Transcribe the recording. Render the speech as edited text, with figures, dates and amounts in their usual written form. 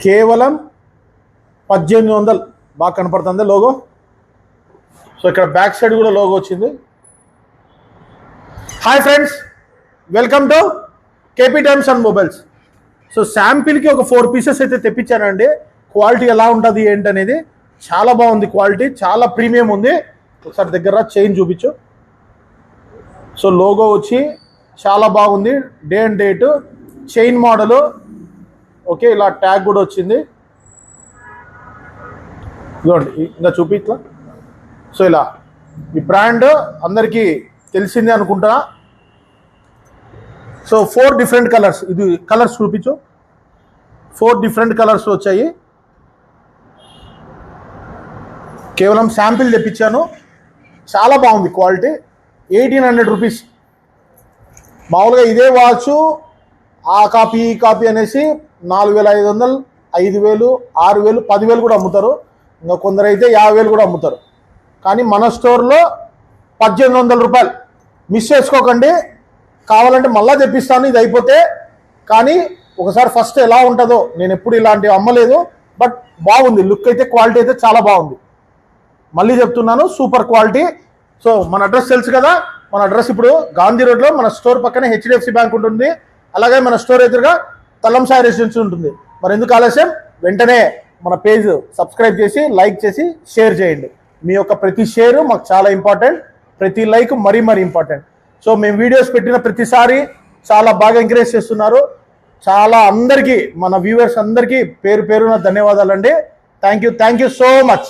కేవలం 1800 బాగా కనపడుతుంది లోగో. సో ఇక్కడ బ్యాక్ సైడ్ కూడా లోగో వచ్చింది. Hi friends, welcome to KP Times and Mobiles. So శాంపిల్కి ఒక 4 పీసెస్ అయితే తెప్పించానండి. క్వాలిటీ ఎలా ఉంటుంది ఏంటనేది చాలా బాగుంది. క్వాలిటీ చాలా ప్రీమియం ఉంది. ఒకసారి దగ్గర చైన్ చూపించు. సో లోగో వచ్చి చాలా బాగుంది. Day and date chain model. Okay, ఇలా ట్యాగ్ కూడా వచ్చింది. ఇదిగోండి, ఇంకా చూపించలా. సో ఇలా ఈ బ్రాండ్ అందరికీ తెలిసిందే అనుకుంటా. So 4 different colours. ఇది కలర్స్ చూపించు. 4 డిఫరెంట్ కలర్స్ వచ్చాయి. కేవలం శాంపిల్ తెప్పించాను. చాలా బాగుంది క్వాలిటీ. 1800 రూపీస్. మామూలుగా ఇదే వాచ్ ఆ కాపీ ఈ కాపీ అనేసి 4500, 5000, 6000, 10,000 కూడా అమ్ముతారు. ఇంకా కొందరు అయితే 50,000 కూడా అమ్ముతారు. కానీ మన స్టోర్లో 1800 రూపాయలు. మిస్ చేసుకోకండి. కావాలంటే మళ్ళీ తెప్పిస్తాను ఇది అయిపోతే. కానీ ఒకసారి ఫస్ట్ ఎలా ఉంటుందో, నేను ఎప్పుడు ఇలాంటివి అమ్మలేదు, బట్ బాగుంది. లుక్ అయితే క్వాలిటీ అయితే చాలా బాగుంది. మళ్ళీ చెప్తున్నాను, సూపర్ క్వాలిటీ. సో మన అడ్రస్ తెలుసు కదా. మన అడ్రస్ ఇప్పుడు గాంధీ రోడ్లో మన స్టోర్ పక్కనే HDFC బ్యాంక్ ఉంటుంది. అలాగే మన స్టోర్ ఎదురుగా తలంసాయి రెసిడెన్సీ ఉంటుంది. మరి ఎందుకు ఆలస్యం, వెంటనే మన పేజ్ సబ్స్క్రైబ్ చేసి లైక్ చేసి షేర్ చేయండి. మీ యొక్క ప్రతి షేరు మాకు చాలా ఇంపార్టెంట్, ప్రతి లైక్ మరీ ఇంపార్టెంట్. సో మేము వీడియోస్ పెట్టిన ప్రతిసారి చాలా బాగా ఎంకరేజ్ చేస్తున్నారు. చాలా అందరికీ, మన వ్యూవర్స్ అందరికీ పేరు పేరున ధన్యవాదాలండి. Thank you so much.